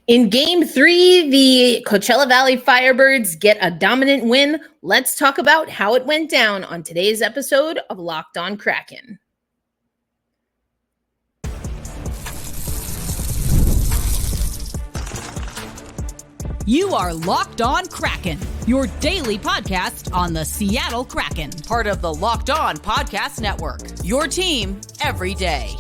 In Game 3, the Coachella Valley Firebirds get a dominant win. Let's talk about how it went down on today's episode of Locked On Kraken. You are Locked On Kraken, your daily podcast on the Seattle Kraken, part of the Locked On Podcast Network, your team every day.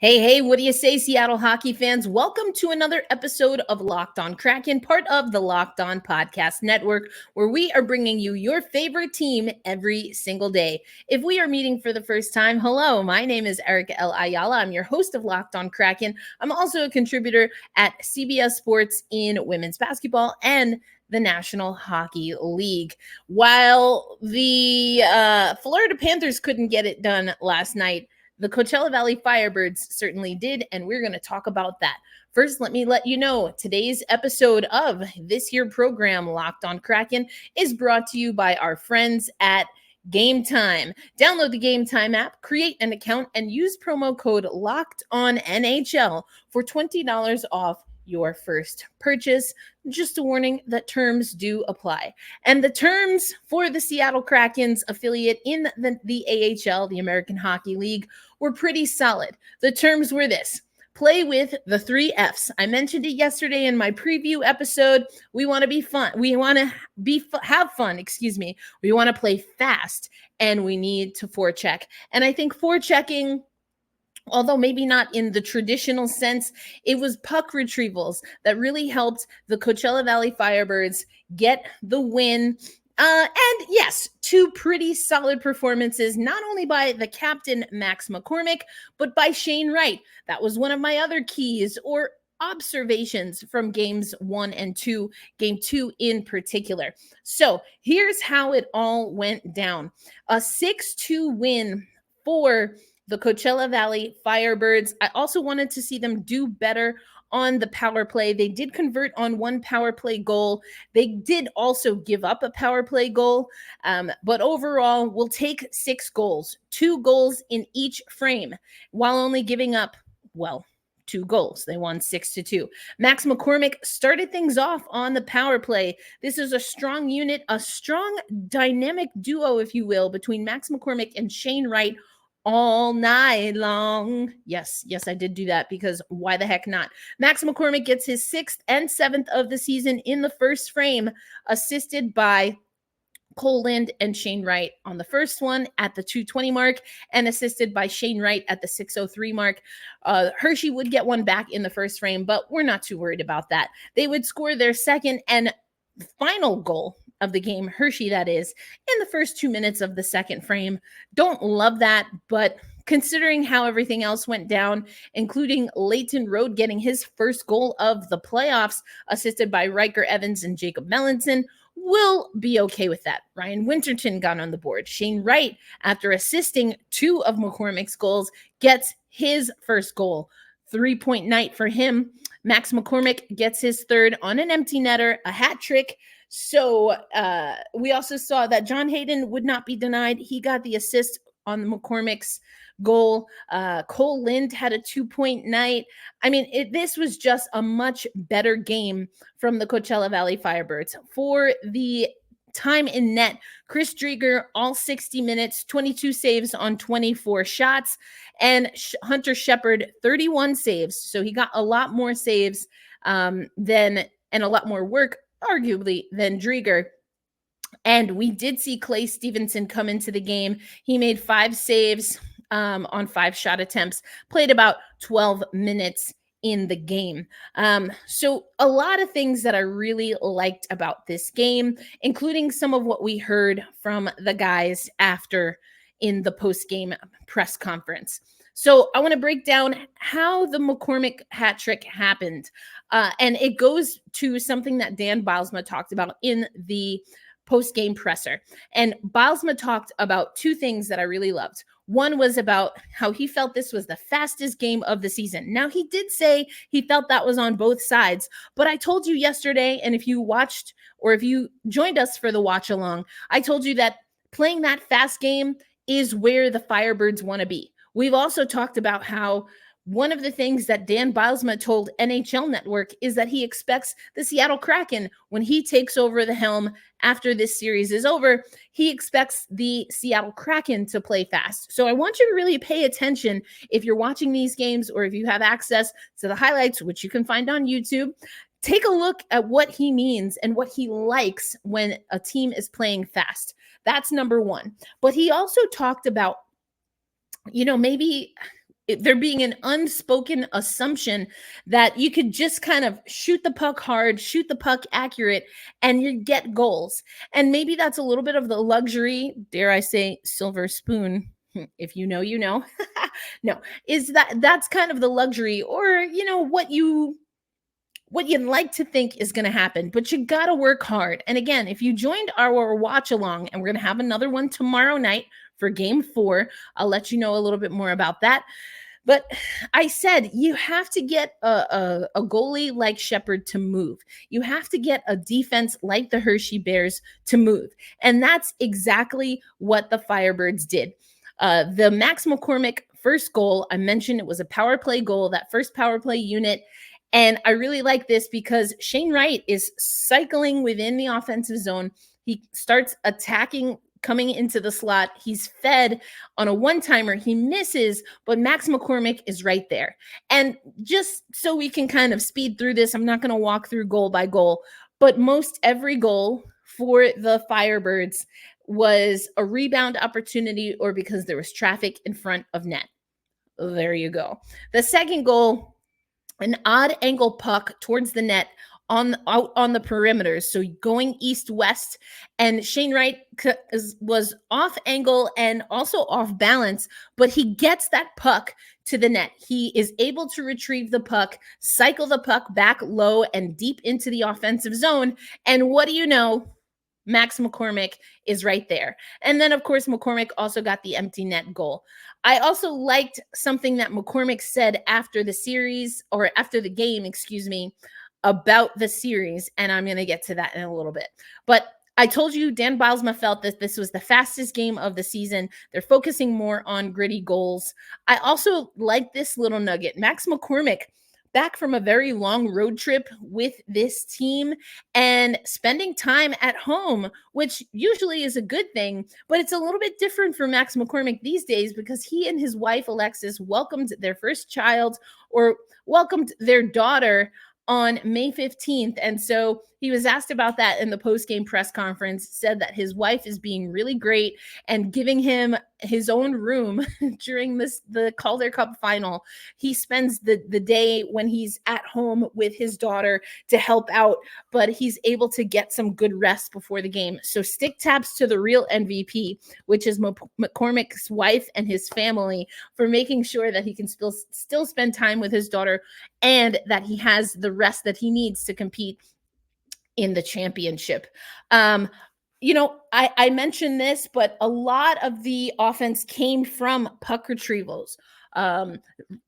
Hey, what do you say, Seattle hockey fans? Welcome to another episode of Locked On Kraken, part of the Locked On Podcast Network, where we are bringing you your favorite team every single day. If we are meeting for the first time, hello, my name is Erica L. Ayala. I'm your host of Locked On Kraken. I'm also a contributor at CBS Sports in women's basketball and the National Hockey League. While the Florida Panthers couldn't get it done last night, the Coachella Valley Firebirds certainly did, and we're going to talk about that. First, let me let you know today's episode of this year program, Locked On Kraken, is brought to you by our friends at GameTime. Download the GameTime app, create an account, and use promo code LOCKEDONNHL for $20 off your first purchase. Just a warning that terms do apply. And the terms for the Seattle Kraken's affiliate in the AHL, the American Hockey League, were pretty solid. The terms were this: play with the 3 Fs. I mentioned it yesterday in my preview episode. We want to be fun. We want to have fun, We want to play fast, and we need to forecheck. And I think forechecking, although maybe not in the traditional sense, it was puck retrievals that really helped the Coachella Valley Firebirds get the win. And yes, 2 pretty solid performances, not only by the captain, Max McCormick, but by Shane Wright. That was one of my other keys or observations from games 1 and 2, game 2 in particular. So here's how it all went down. A 6-2 win for the Coachella Valley Firebirds. I also wanted to see them do better on the power play. They did convert on 1 power play goal. They did also give up a power play goal. But overall, we'll take 6 goals, 2 goals in each frame, while only giving up, 2 goals. They won 6-2. Max McCormick started things off on the power play. This is a strong unit, a strong dynamic duo, if you will, between Max McCormick and Shane Wright all night long. Yes, I did do that because why the heck not? Max McCormick gets his 6th and 7th of the season in the first frame, assisted by Cole Lind and Shane Wright on the first one at the 2:20 mark, and assisted by Shane Wright at the 6:03 mark. Hershey would get one back in the first frame, but we're not too worried about that. They would score their second and final goal of the game, Hershey that is, in the first 2 minutes of the second frame. Don't love that, but considering how everything else went down, including Leighton Road getting his first goal of the playoffs, assisted by Riker Evans and Jacob Mellinson, we'll be okay with that. Ryan Winterton got on the board. Shane Wright, after assisting 2 of McCormick's goals, gets his first goal. 3-point night for him. Max McCormick gets his 3rd on an empty netter, a hat trick. So we also saw that John Hayden would not be denied. He got the assist on the McCormick's goal. Cole Lind had a 2-point night. I mean, this was just a much better game from the Coachella Valley Firebirds. For the time in net, Chris Drieger, all 60 minutes, 22 saves on 24 shots, and Hunter Shepard, 31 saves. So he got a lot more saves and a lot more work, arguably, than Drieger. And we did see Clay Stevenson come into the game. He made 5 saves on 5 shot attempts, played about 12 minutes in the game. So a lot of things that I really liked about this game, including some of what we heard from the guys after in the post-game press conference. So I want to break down how the McCormick hat trick happened. And it goes to something that Dan Bylsma talked about in the post-game presser. And Bylsma talked about 2 things that I really loved. One was about how he felt this was the fastest game of the season. Now, he did say he felt that was on both sides, but I told you yesterday, and if you watched or if you joined us for the watch along, I told you that playing that fast game is where the Firebirds want to be. We've also talked about how one of the things that Dan Bylsma told NHL Network is that he expects the Seattle Kraken, when he takes over the helm after this series is over, he expects the Seattle Kraken to play fast. So I want you to really pay attention if you're watching these games, or if you have access to the highlights, which you can find on YouTube. Take a look at what he means and what he likes when a team is playing fast. That's number one. But he also talked about, maybe there being an unspoken assumption that you could just kind of shoot the puck hard, shoot the puck accurate, and you get goals. And maybe that's a little bit of the luxury, dare I say, silver spoon. If you know, you know. No, that's kind of the luxury, or, what you'd like to think is going to happen, but you got to work hard. And again, if you joined our watch along, and we're going to have another one tomorrow night for game 4, I'll let you know a little bit more about that. But I said you have to get a goalie like Shepherd to move. You have to get a defense like the Hershey Bears to move. And that's exactly what the Firebirds did. The Max McCormick first goal, I mentioned it was a power play goal, that first power play unit. And I really like this because Shane Wright is cycling within the offensive zone. He starts attacking, coming into the slot. He's fed on a one-timer. He misses, but Max McCormick is right there. And just so we can kind of speed through this, I'm not going to walk through goal by goal, but most every goal for the Firebirds was a rebound opportunity or because there was traffic in front of net. There you go. The second goal, an odd angle puck towards the net out on the perimeters, so going east-west, and Shane Wright was off angle and also off balance, but he gets that puck to the net. He is able to retrieve the puck, cycle the puck back low and deep into the offensive zone, and what do you know? Max McCormick is right there. And then, of course, McCormick also got the empty net goal. I also liked something that McCormick said after the series, or after the game, about the series, and I'm going to get to that in a little bit. But I told you Dan Bylsma felt that this was the fastest game of the season. They're focusing more on gritty goals. I also like this little nugget. Max McCormick, back from a very long road trip with this team and spending time at home, which usually is a good thing, but it's a little bit different for Max McCormick these days because he and his wife, Alexis, welcomed their first child, or welcomed their daughter, on May 15th. And so he was asked about that in the post-game press conference, said that his wife is being really great and giving him his own room during the Calder Cup final. He spends the day when he's at home with his daughter to help out, but he's able to get some good rest before the game. So stick taps to the real MVP, which is McCormick's wife and his family, for making sure that he can still spend time with his daughter and that he has the rest that he needs to compete in the championship. I mentioned this, but a lot of the offense came from puck retrievals,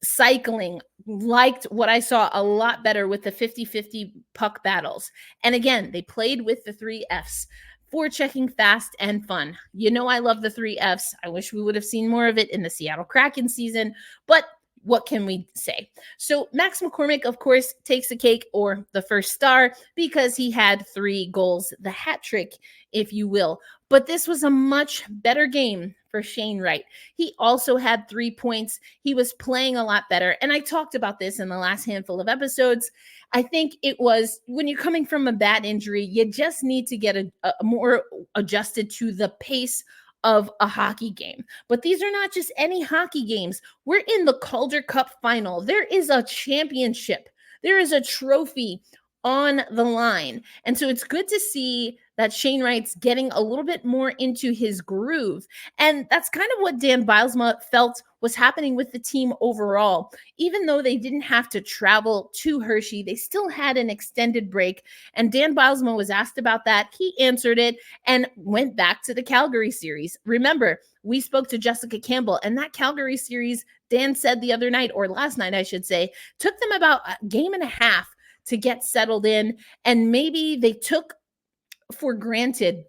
cycling. Liked what I saw a lot better with the 50-50 puck battles. And again, they played with the 3 Fs. Forechecking, fast, and fun. I love the 3 Fs. I wish we would have seen more of it in the Seattle Kraken season, but what can we say? So Max McCormick, of course, takes the cake, or the first star, because he had 3 goals, the hat trick, if you will. But this was a much better game for Shane Wright. He also had 3 points. He was playing a lot better. And I talked about this in the last handful of episodes. I think it was, when you're coming from a bad injury, you just need to get a more adjusted to the pace of a hockey game. But these are not just any hockey games. We're in the Calder Cup final. There is a championship. There is a trophy on the line. And so it's good to see that Shane Wright's getting a little bit more into his groove. And that's kind of what Dan Bylsma felt was happening with the team overall. Even though they didn't have to travel to Hershey, they still had an extended break. And Dan Bylsma was asked about that. He answered it and went back to the Calgary series. Remember, we spoke to Jessica Campbell, and that Calgary series, Dan said the other night, or last night, I should say, took them about a game and a half to get settled in. And maybe they took for granted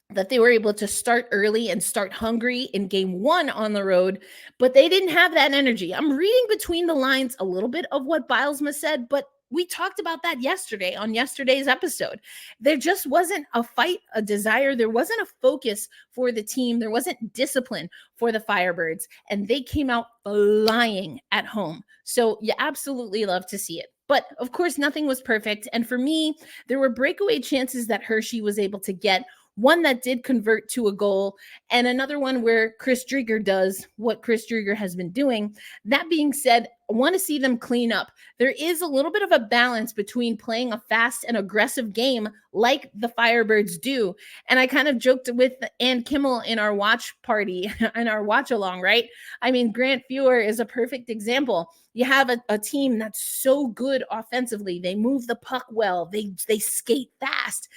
that they were able to start early and start hungry in game one on the road, but they didn't have that energy. I'm reading between the lines a little bit of what Bylsma said, but we talked about that yesterday on yesterday's episode. There just wasn't a fight, a desire. There wasn't a focus for the team. There wasn't discipline for the Firebirds, and they came out flying at home. So you absolutely love to see it. But of course, nothing was perfect. And for me, there were breakaway chances that Hershey was able to get. One that did convert to a goal, and another one where Chris Driedger does what Chris Driedger has been doing. That being said, I want to see them clean up. There is a little bit of a balance between playing a fast and aggressive game like the Firebirds do. And I kind of joked with Ann Kimmel in our watch party, in our watch along, right? I mean, Grant Fuhr is a perfect example. You have a team that's so good offensively. They move the puck well. They skate fast.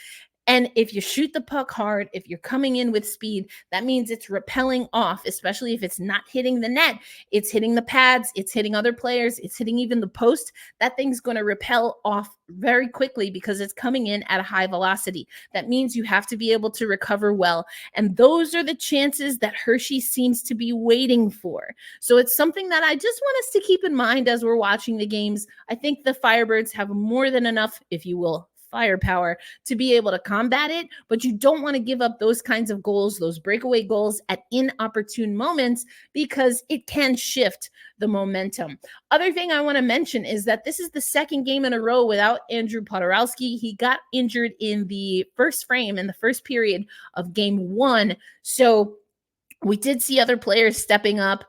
And if you shoot the puck hard, if you're coming in with speed, that means it's repelling off, especially if it's not hitting the net. It's hitting the pads, it's hitting other players, it's hitting even the post. That thing's going to repel off very quickly because it's coming in at a high velocity. That means you have to be able to recover well. And those are the chances that Hershey seems to be waiting for. So it's something that I just want us to keep in mind as we're watching the games. I think the Firebirds have more than enough, if you will, firepower to be able to combat it, but you don't want to give up those kinds of goals, those breakaway goals at inopportune moments, because it can shift the momentum. Other thing I want to mention is that this is the second game in a row without Andrew Podorowski. He got injured in the first frame, in the first period of game one. So we did see other players stepping up.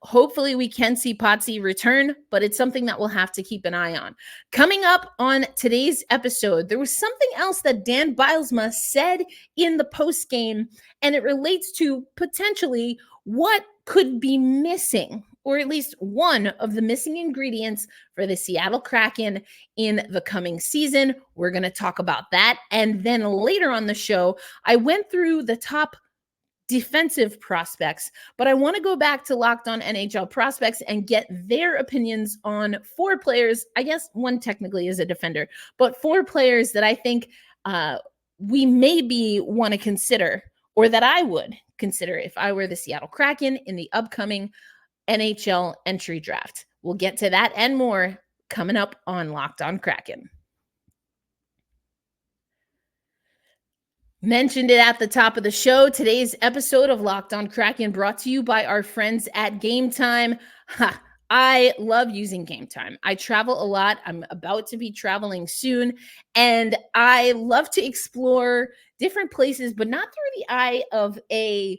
Hopefully we can see Potsy return, but it's something that we'll have to keep an eye on. Coming up on today's episode, there was something else that Dan Bylsma said in the postgame, and it relates to potentially what could be missing, or at least one of the missing ingredients for the Seattle Kraken in the coming season. We're going to talk about that. And then later on the show, I went through the top defensive prospects, but I want to go back to Locked On NHL prospects and get their opinions on 4 players. I guess one technically is a defender, but 4 players that I think we maybe want to consider, or that I would consider if I were the Seattle Kraken in the upcoming NHL Entry Draft. We'll get to that and more coming up on Locked On Kraken. Mentioned it at the top of the show. Today's episode of Locked On Kraken brought to you by our friends at GameTime. I love using GameTime. I travel a lot. I'm about to be traveling soon, and I love to explore different places, but not through the eye of a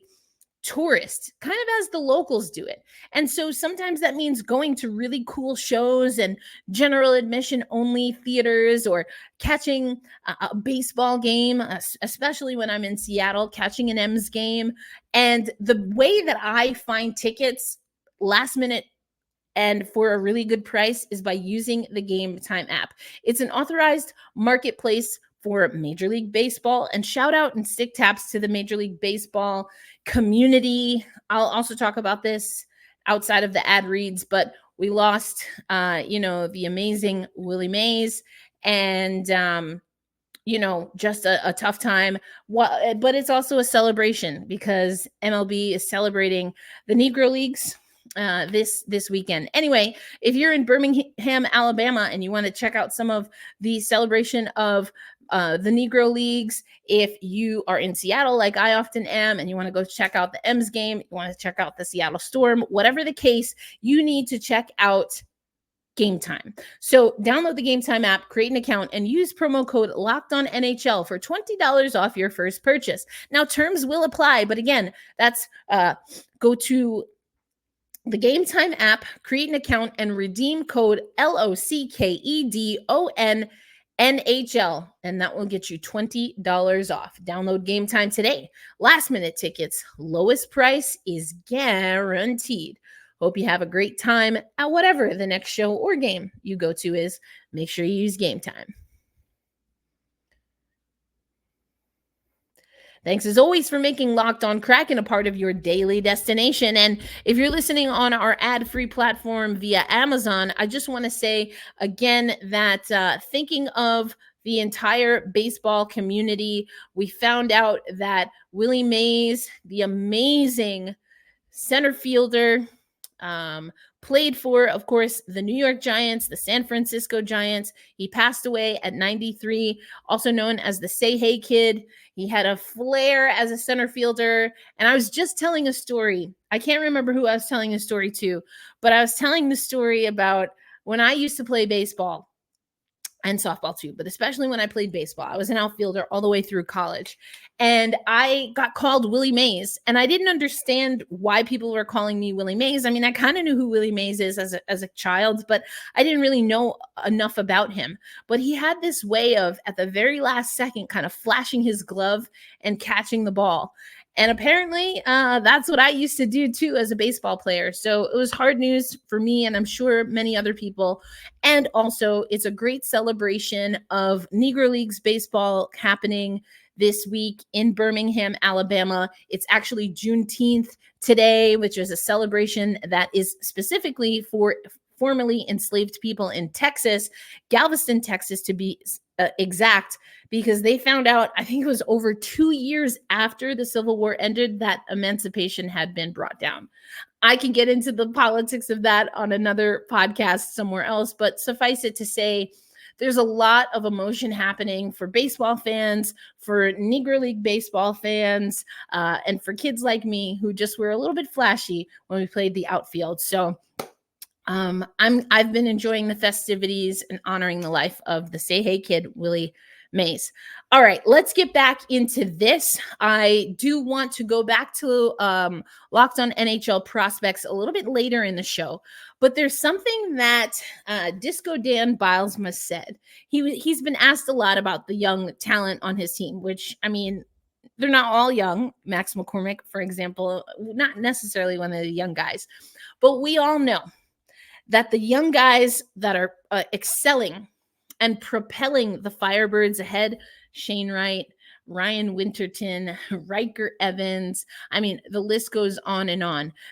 tourist, kind of as the locals do it. And so sometimes that means going to really cool shows and general admission only theaters, or catching a baseball game, especially when I'm in Seattle, catching an M's game. And the way that I find tickets last minute and for a really good price is by using the GameTime app. It's an authorized marketplace for Major League Baseball, and shout out and stick taps to the Major League Baseball community. I'll also talk about this outside of the ad reads, but we lost, the amazing Willie Mays, and, just a tough time. But it's also a celebration because MLB is celebrating the Negro Leagues this weekend. Anyway, if you're in Birmingham, Alabama, and you want to check out some of the celebration of the Negro Leagues, if you are in Seattle, like I often am, and you want to go check out the M's game, you want to check out the Seattle Storm, whatever the case, you need to check out GameTime. So download the GameTime app, create an account, and use promo code LOCKEDONNHL for $20 off your first purchase. Now, terms will apply, but again, that's go to the GameTime app, create an account, and redeem code LOCKEDONNHL, and that will get you $20 off. Download GameTime today. Last minute tickets, lowest price is guaranteed. Hope you have a great time at whatever the next show or game you go to is. Make sure you use GameTime. Thanks as always for making Locked On Kraken a part of your daily destination. And if you're listening on our ad-free platform via Amazon, I just want to say again that thinking of the entire baseball community. We found out that Willie Mays, the amazing center fielder, played for, of course, the New York Giants, the San Francisco Giants. He passed away at 93, also known as the Say Hey Kid. He had a flair as a center fielder. And I was just telling a story. I can't remember who I was telling a story to, but I was telling the story about when I used to play baseball and softball too, but especially when I played baseball. I was an outfielder all the way through college, and I got called Willie Mays, and I didn't understand why people were calling me Willie Mays. I mean, I kind of knew who Willie Mays is as a child, but I didn't really know enough about him. But he had this way of, at the very last second, kind of flashing his glove and catching the ball. And apparently that's what I used to do too as a baseball player. So it was hard news for me, and I'm sure many other people. And also, it's a great celebration of Negro Leagues baseball happening this week in Birmingham, Alabama. It's actually Juneteenth today, which is a celebration that is specifically for formerly enslaved people in Texas, Galveston, Texas, to be exact, because they found out, I think it was over 2 years after the Civil War ended, that emancipation had been brought down. I can get into the politics of that on another podcast somewhere else, but suffice it to say, there's a lot of emotion happening for baseball fans, for Negro League baseball fans, and for kids like me who just were a little bit flashy when we played the outfield. So I've been enjoying the festivities and honoring the life of the Say Hey Kid, Willie Mays. All right, let's get back into this. I do want to go back to Locked On NHL prospects a little bit later in the show, but there's something that Disco Dan Bylsma said. He's been asked a lot about the young talent on his team, which, I mean, they're not all young. Max McCormick, for example, not necessarily one of the young guys, but we all know that the young guys that are excelling and propelling the Firebirds ahead, Shane Wright, Ryan Winterton, Riker Evans, I mean, the list goes on,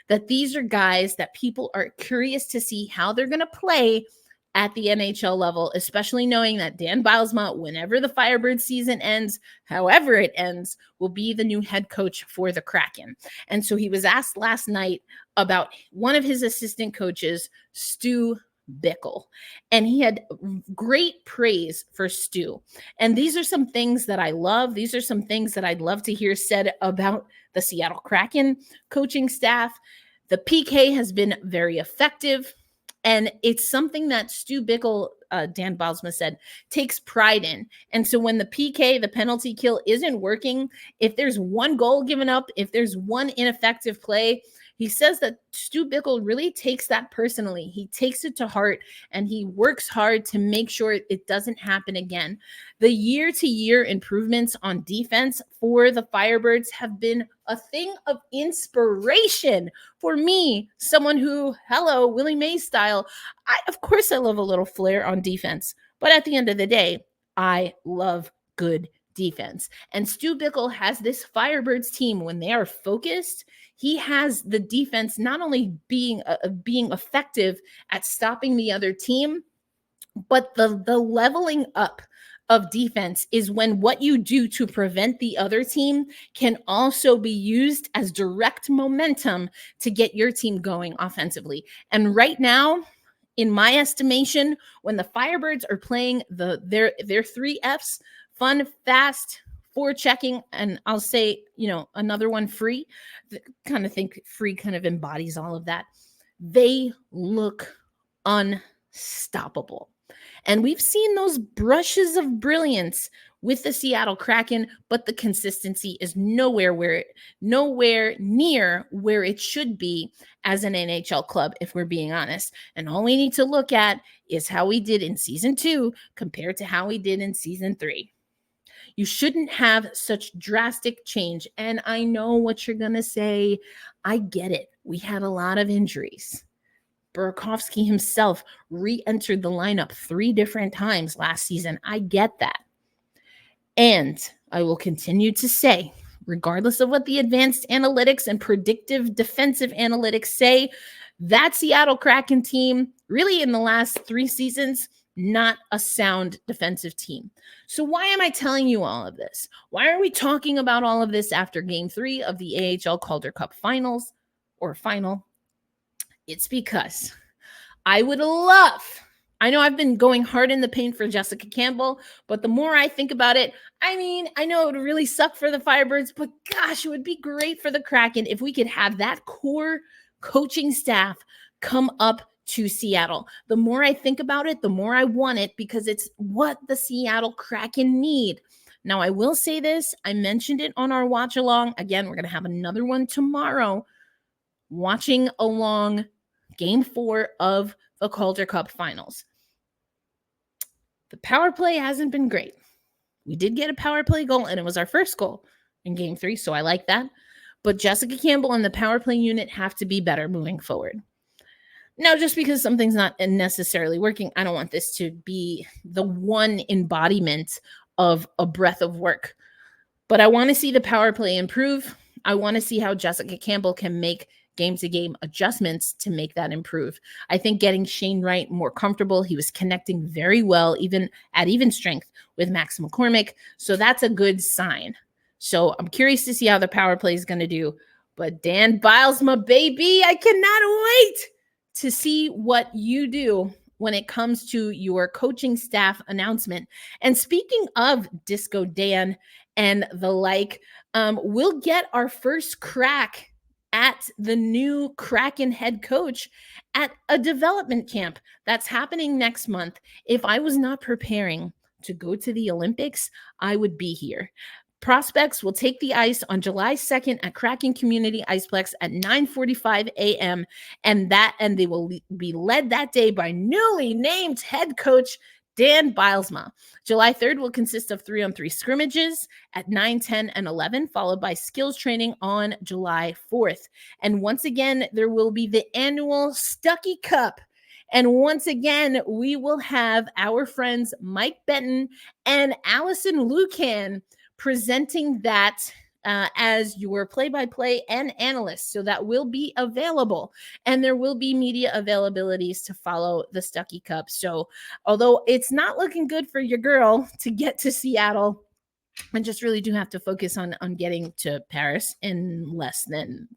that these are guys that people are curious to see how they're going to play at the NHL level, especially knowing that Dan Bylsma, whenever the Firebird season ends, however it ends, will be the new head coach for the Kraken. And so he was asked last night about one of his assistant coaches, Stu Bickel, and he had great praise for Stu. And these are some things that I love. These are some things that I'd love to hear said about the Seattle Kraken coaching staff. The PK has been very effective. And it's something that Stu Bickel, Dan Bylsma said, takes pride in. And so when the PK, the penalty kill, isn't working, if there's one goal given up, if there's one ineffective play, he says that Stu Bickel really takes that personally. He takes it to heart, and he works hard to make sure it doesn't happen again. The year-to-year improvements on defense for the Firebirds have been a thing of inspiration for me, someone who, hello, Willie Mays style. Of course, I love a little flair on defense, but at the end of the day, I love good defense. And Stu Bickel has this Firebirds team, when they are focused, he has the defense not only being effective at stopping the other team, but the leveling up of defense is when what you do to prevent the other team can also be used as direct momentum to get your team going offensively. And right now, in my estimation, when the Firebirds are playing their 3 Fs, fun, fast, forechecking, and I'll say, another one, free, kind of think free kind of embodies all of that. They look unstoppable. And we've seen those brushes of brilliance with the Seattle Kraken, but the consistency is nowhere near where it should be as an NHL club, if we're being honest. And all we need to look at is how we did in season 2 compared to how we did in season 3. You shouldn't have such drastic change. And I know what you're going to say. I get it. We had a lot of injuries. Burakovsky himself re-entered the lineup 3 different times last season. I get that. And I will continue to say, regardless of what the advanced analytics and predictive defensive analytics say, that Seattle Kraken team, really in the last 3 seasons, not a sound defensive team. So why am I telling you all of this? Why are we talking about all of this after game 3 of the AHL Calder Cup finals or final? It's because I know I've been going hard in the paint for Jessica Campbell, but the more I think about it, I mean, I know it would really suck for the Firebirds, but gosh, it would be great for the Kraken if we could have that core coaching staff come up to Seattle. The more I think about it, the more I want it because it's what the Seattle Kraken need. Now, I will say this. I mentioned it on our watch along. Again, we're going to have another one tomorrow. Watching along game 4 of the Calder Cup finals. The power play hasn't been great. We did get a power play goal, and it was our first goal in game 3, so I like that. But Jessica Campbell and the power play unit have to be better moving forward. Now, just because something's not necessarily working, I don't want this to be the one embodiment of a breadth of work. But I want to see the power play improve. I want to see how Jessica Campbell can make game-to-game adjustments to make that improve. I think getting Shane Wright more comfortable, he was connecting very well, even at even strength with Max McCormick. So that's a good sign. So I'm curious to see how the power play is going to do. But Dan Bylsma, baby, I cannot wait to see what you do when it comes to your coaching staff announcement. And speaking of Disco Dan and the like, we'll get our first crack at the new Kraken head coach at a development camp that's happening next month. If I was not preparing to go to the Olympics, I would be here. Prospects will take the ice on July 2nd at Kraken Community Iceplex at 9:45 a.m. And they will be led that day by newly named head coach Dan Bylsma. July 3rd will consist of 3-on-3 scrimmages at 9, 10, and 11, followed by skills training on July 4th. And once again, there will be the annual Stuckey Cup. And once again, we will have our friends Mike Benton and Allison Lucan presenting that as your play-by-play and analyst. So that will be available. And there will be media availabilities to follow the Stuckey Cup. So although it's not looking good for your girl to get to Seattle, I just really do have to focus on getting to Paris in less than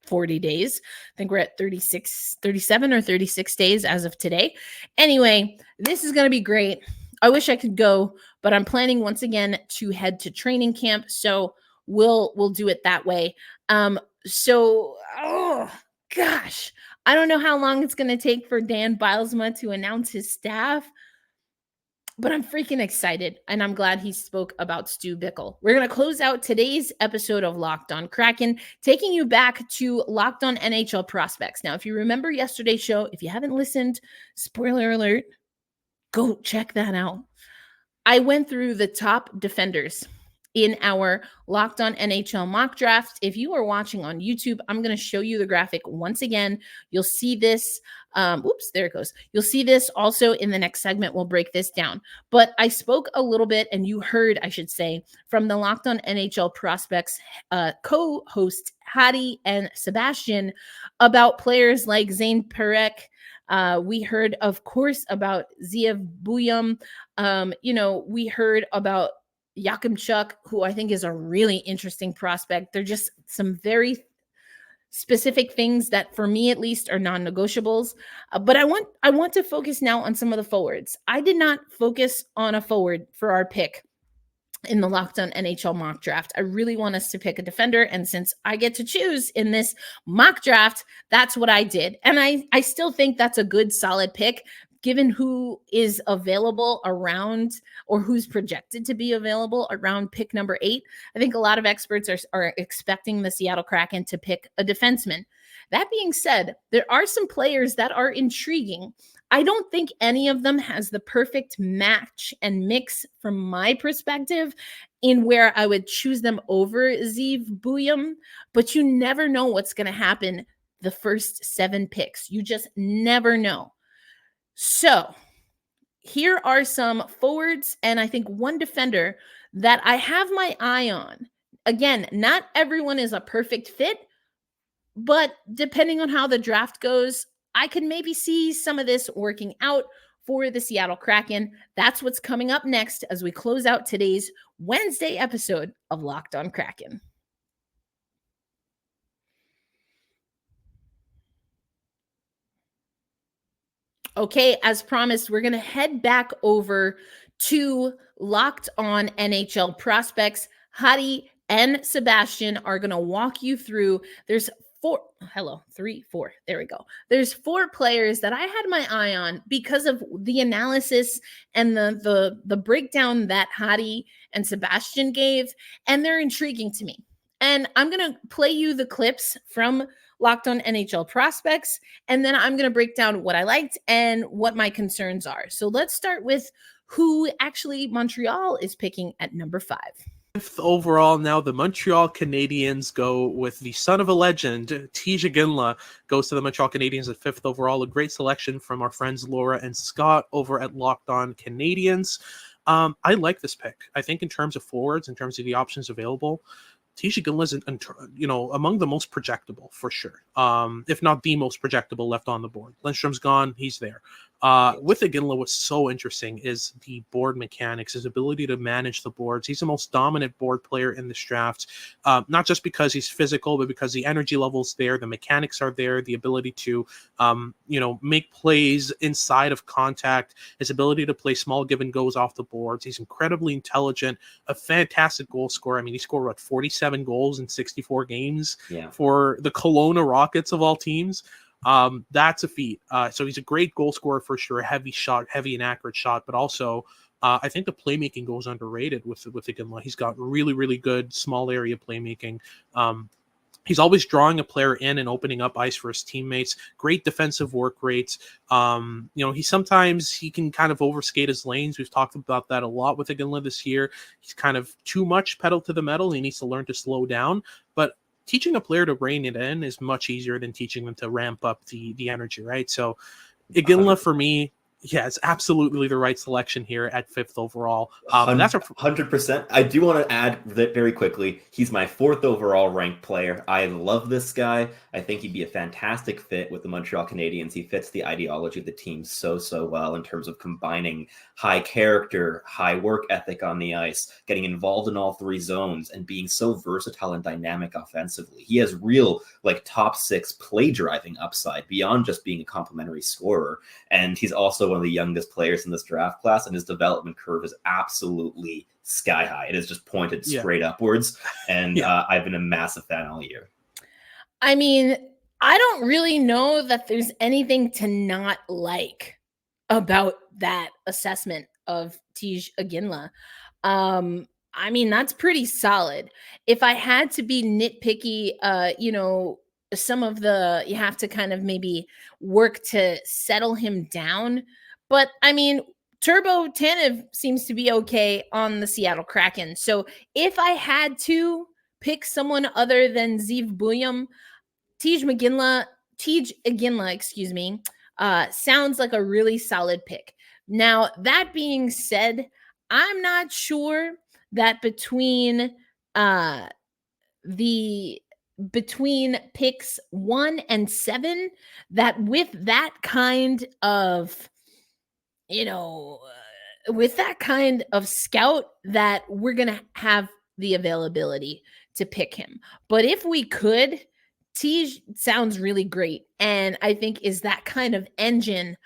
40 days. I think we're at 37 or 36 days as of today. Anyway, this is going to be great. I wish I could go, but I'm planning once again to head to training camp. So we'll do it that way. Oh gosh, I don't know how long it's going to take for Dan Bylsma to announce his staff, but I'm freaking excited. And I'm glad he spoke about Stu Bickel. We're going to close out today's episode of Locked On Kraken, taking you back to Locked On NHL Prospects. Now, if you remember yesterday's show, if you haven't listened, spoiler alert, go check that out. I went through the top defenders in our Locked On NHL mock draft. If you are watching on YouTube, I'm going to show you the graphic once again. You'll see this. There it goes. You'll see this also in the next segment. We'll break this down. But I spoke a little bit, and you heard, I should say, from the Locked On NHL Prospects co-host Hadi and Sebastian about players like Zane Parekh. We heard, of course, about Zeev Buium. We heard about Yakimchuk, who I think is a really interesting prospect. They're just some very specific things that, for me at least, are non-negotiables. But I want to focus now on some of the forwards. I did not focus on a forward for our pick in the Locked On NHL mock draft. I really want us to pick a defender. And since I get to choose in this mock draft, that's what I did. And I still think that's a good, solid pick, given who is available around, or who's projected to be available around pick number 8. I think a lot of experts are expecting the Seattle Kraken to pick a defenseman. That being said, there are some players that are intriguing. I don't think any of them has the perfect match and mix from my perspective in where I would choose them over Zeev Buium, but you never know what's going to happen the first 7 picks. You just never know. So here are some forwards and I think one defender that I have my eye on. Again, not everyone is a perfect fit, but depending on how the draft goes, I could maybe see some of this working out for the Seattle Kraken. That's what's coming up next as we close out today's Wednesday episode of Locked On Kraken. Okay, as promised, we're going to head back over to Locked On NHL Prospects. Hadi and Sebastian are going to walk you through. There's four players that I had my eye on because of the analysis and the breakdown that Hadi and Sebastian gave, and they're intriguing to me. And I'm going to play you the clips from Locked On NHL Prospects, and then I'm going to break down what I liked and what my concerns are. So let's start with who actually Montreal is picking at number 5. 5th overall, now the Montreal Canadiens go with the son of a legend. Tij Igina goes to the Montreal Canadiens at 5th overall. A great selection from our friends Laura and Scott over at Locked On Canadiens. I like this pick. I think in terms of forwards, in terms of the options available, Tij Igina is, among the most projectable for sure. If not the most projectable left on the board. Lindstrom's gone. He's there. With Igina, what's so interesting is the board mechanics, his ability to manage the boards. He's the most dominant board player in this draft, not just because he's physical, but because the energy level's there, the mechanics are there, the ability to, make plays inside of contact, his ability to play small give and goes off the boards. He's incredibly intelligent, a fantastic goal scorer. I mean, he scored 47 goals in 64 games for the Kelowna Rockets of all teams. That's a feat. So he's a great goal scorer for sure, heavy and accurate shot, but also I think the playmaking goes underrated with Igina. He's got really, really good small area playmaking. He's always drawing a player in and opening up ice for his teammates. Great defensive work rates. He can kind of overskate his lanes. We've talked about that a lot with Igina this year. He's kind of too much pedal to the metal. He needs to learn to slow down, but teaching a player to rein it in is much easier than teaching them to ramp up the energy, right? So Igina for me, it's absolutely the right selection here at 5th overall. That's 100%. I do want to add that very quickly. He's my 4th overall ranked player. I love this guy. I think he'd be a fantastic fit with the Montreal Canadiens. He fits the ideology of the team so well in terms of combining high character, high work ethic on the ice, getting involved in all 3 zones, and being so versatile and dynamic offensively. He has real top 6 play driving upside beyond just being a complimentary scorer. And he's also one of the youngest players in this draft class, and his development curve is absolutely sky high. It is just pointed straight upwards, and I've been a massive fan all year. I mean, I don't really know that there's anything to not like about that assessment of Tij Igina. I mean, that's pretty solid. If I had to be nitpicky, some of you have to kind of maybe work to settle him down. But I mean, Turbo Tanev seems to be okay on the Seattle Kraken. So if I had to pick someone other than Zeev Buium, Tij Igina, sounds like a really solid pick. Now, that being said, I'm not sure that between picks 1 and 7, that with that kind of scout, that we're going to have the availability to pick him. But if we could, Tij sounds really great. And I think is that kind of engine,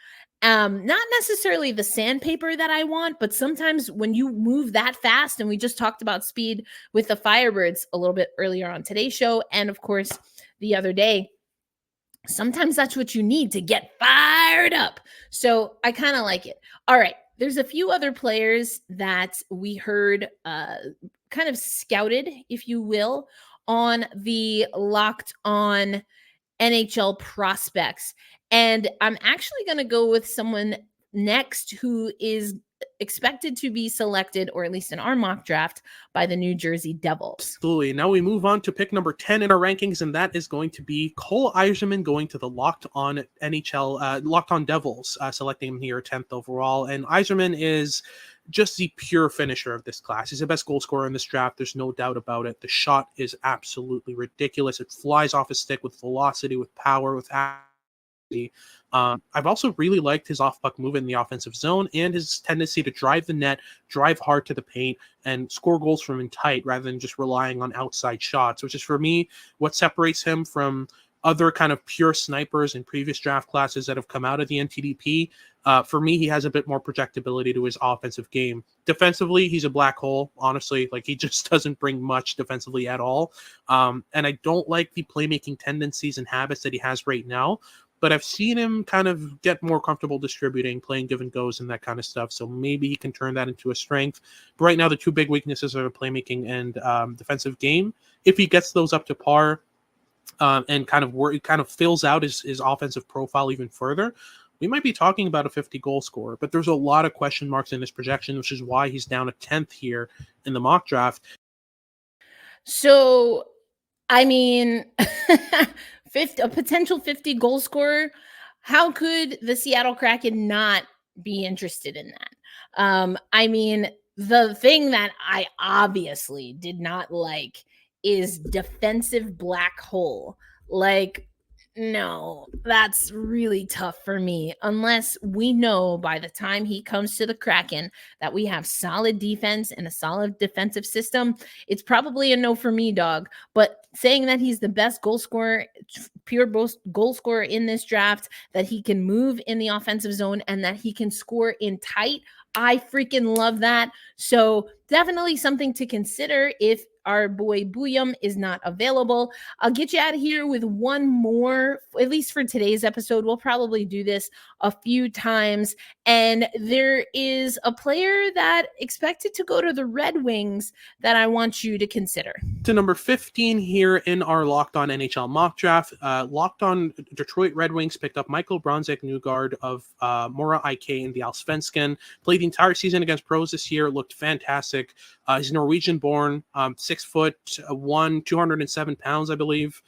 not necessarily the sandpaper that I want, but sometimes when you move that fast, and we just talked about speed with the Firebirds a little bit earlier on today's show, and of course the other day, sometimes that's what you need to get fired up. So I kind of like it. All right. There's a few other players that we heard kind of scouted, if you will, on the Locked On NHL Prospects. And I'm actually going to go with someone next who is expected to be selected, or at least in our mock draft, by the New Jersey Devils. Absolutely. Now we move on to pick number 10 in our rankings, and that is going to be Cole Yzerman going to the Locked On Devils, selecting him here 10th overall. And Yzerman is just the pure finisher of this class. He's the best goal scorer in this draft. There's no doubt about it. The shot is absolutely ridiculous. It flies off his stick with velocity, with power, with I've also really liked his off-puck movement in the offensive zone and his tendency to drive the net, drive hard to the paint, and score goals from in tight rather than just relying on outside shots, which is, for me, what separates him from other kind of pure snipers in previous draft classes that have come out of the NTDP. For me, he has a bit more projectability to his offensive game. Defensively, he's a black hole, honestly. Like, he just doesn't bring much defensively at all. And I don't like the playmaking tendencies and habits that he has right now. But I've seen him kind of get more comfortable distributing, playing give and goes and that kind of stuff. So maybe he can turn that into a strength. But right now, the two big weaknesses are playmaking and defensive game. If he gets those up to par and kind of fills out his offensive profile even further, we might be talking about a 50-goal scorer. But there's a lot of question marks in this projection, which is why he's down a 10th here in the mock draft. So, I mean, a potential 50-goal scorer, how could the Seattle Kraken not be interested in that? I mean, the thing that I obviously did not like is defensive black hole. Like, no, that's really tough for me, unless we know by the time he comes to the Kraken that we have solid defense and a solid defensive system. It's probably a no for me, dog. But saying that he's the best goal scorer, pure goal scorer in this draft, that he can move in the offensive zone and that he can score in tight, I freaking love that. So definitely something to consider if our boy Buium is not available. I'll get you out of here with one more, at least for today's episode. We'll probably do this a few times. And there is a player that expected to go to the Red Wings that I want you to consider. To number 15 here in our Locked On NHL mock draft, Locked On Detroit Red Wings picked up Michael Brodzinski of Mora IK in the Allsvenskan. Played the entire season against pros this year, looked fantastic. He's Norwegian born, 6'1", 207 pounds, I believe.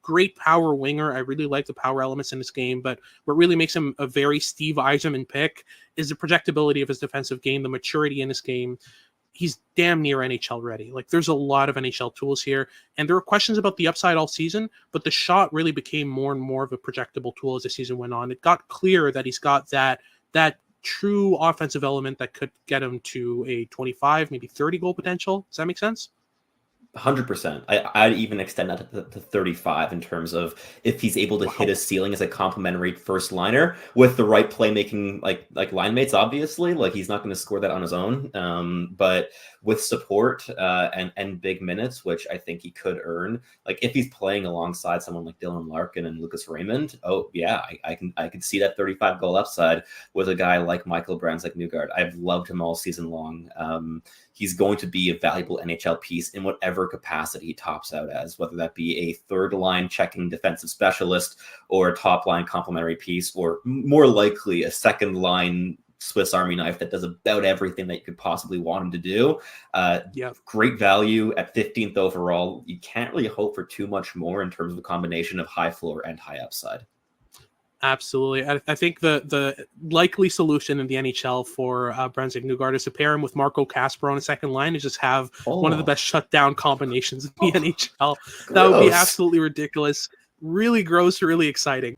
Great power winger. I really like the power elements in this game, but what really makes him a very Steve Yzerman pick is the projectability of his defensive game, the maturity in his game. He's damn near NHL ready. Like, there's a lot of NHL tools here, and there were questions about the upside all season, but the shot really became more and more of a projectable tool as the season went on. It got clear that he's got that true offensive element that could get him to a 25, maybe 30 goal potential. Does that make sense? 100%. I'd even extend that to 35 in terms of if he's able to hit his ceiling as a complimentary first liner with the right playmaking, like line mates. Obviously, like, he's not going to score that on his own, but with support and big minutes, which I think he could earn. Like, if he's playing alongside someone like Dylan Larkin and Lucas Raymond, oh yeah, I can see that 35 goal upside with a guy like Michael Brodzinski. I've loved him all season long. He's going to be a valuable NHL piece in whatever capacity he tops out as, whether that be a third line checking defensive specialist or a top line complementary piece, or more likely a second line Swiss Army knife that does about everything that you could possibly want him to do. Great value at 15th overall. You can't really hope for too much more in terms of a combination of high floor and high upside. Absolutely. I think the likely solution in the NHL for Brodzinski is to pair him with Marco Kasper on a second line and just have one of the best shutdown combinations in the NHL. That would be absolutely ridiculous. Really gross, really exciting.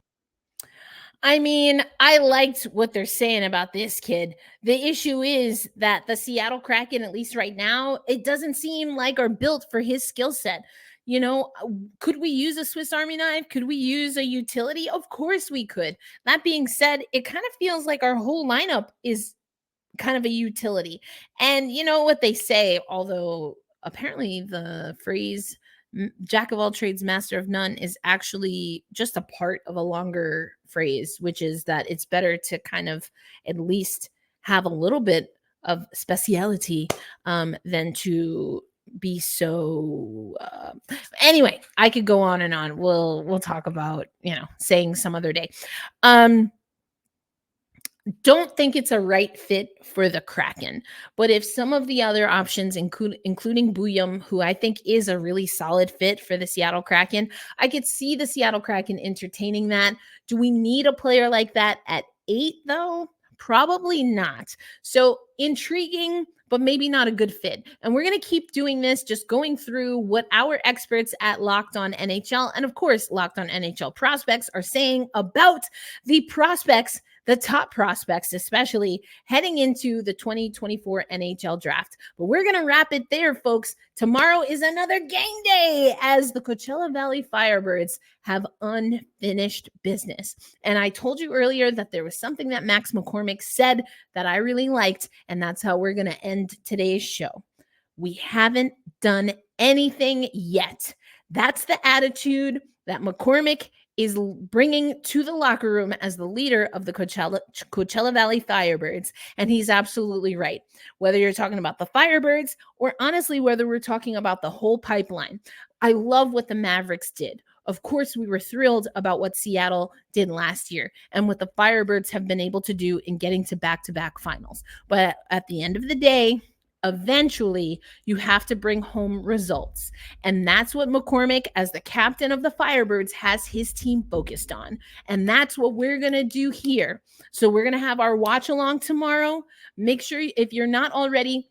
I mean, I liked what they're saying about this kid. The issue is that the Seattle Kraken, at least right now, it doesn't seem like are built for his skill set. You know, could we use a Swiss Army knife? Could we use a utility? Of course we could. That being said, it kind of feels like our whole lineup is kind of a utility. And you know what they say, although apparently the phrase jack of all trades, master of none is actually just a part of a longer phrase, which is that it's better to kind of at least have a little bit of speciality than to be so anyway, I could go on and on. We'll talk about, saying some other day. Don't think it's a right fit for the Kraken, but if some of the other options, including Buium, who I think is a really solid fit for the Seattle Kraken, I could see the Seattle Kraken entertaining that. Do we need a player like that at 8 though? Probably not. So intriguing, but maybe not a good fit. And we're going to keep doing this, just going through what our experts at Locked On NHL and, of course, Locked On NHL prospects are saying about the prospects, the top prospects, especially heading into the 2024 NHL draft. But we're going to wrap it there, folks. Tomorrow is another game day as the Coachella Valley Firebirds have unfinished business. And I told you earlier that there was something that Max McCormick said that I really liked, and that's how we're going to end today's show. We haven't done anything yet. That's the attitude that McCormick is bringing to the locker room as the leader of the Coachella Valley Firebirds. And he's absolutely right. Whether you're talking about the Firebirds or honestly, whether we're talking about the whole pipeline, I love what the Mavericks did. Of course, we were thrilled about what Seattle did last year and what the Firebirds have been able to do in getting to back-to-back finals. But at the end of the day, eventually, you have to bring home results. And that's what McCormick, as the captain of the Firebirds, has his team focused on. And that's what we're going to do here. So we're going to have our watch along tomorrow. Make sure, if you're not already,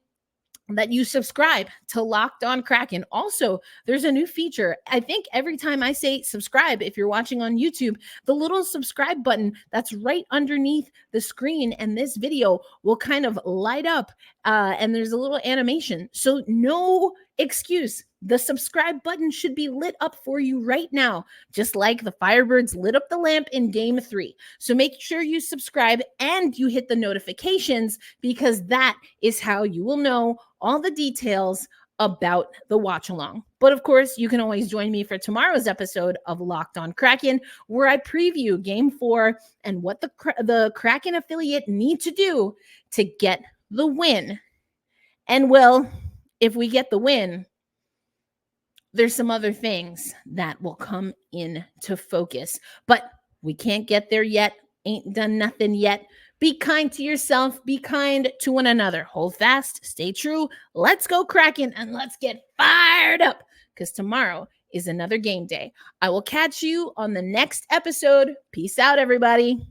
that you subscribe to Locked On Kraken. Also, there's a new feature. I think every time I say subscribe, if you're watching on YouTube, the little subscribe button that's right underneath the screen and this video will kind of light up, and there's a little animation. So no excuse. The subscribe button should be lit up for you right now, just like the Firebirds lit up the lamp in Game 3. So make sure you subscribe and you hit the notifications, because that is how you will know all the details about the watch along. But of course, you can always join me for tomorrow's episode of Locked On Kraken, where I preview Game 4 and what the Kraken affiliate need to do to get the win. And well, if we get the win, there's some other things that will come into focus, but we can't get there yet. Ain't done nothing yet. Be kind to yourself. Be kind to one another. Hold fast. Stay true. Let's go Kraken, and let's get fired up, because tomorrow is another game day. I will catch you on the next episode. Peace out, everybody.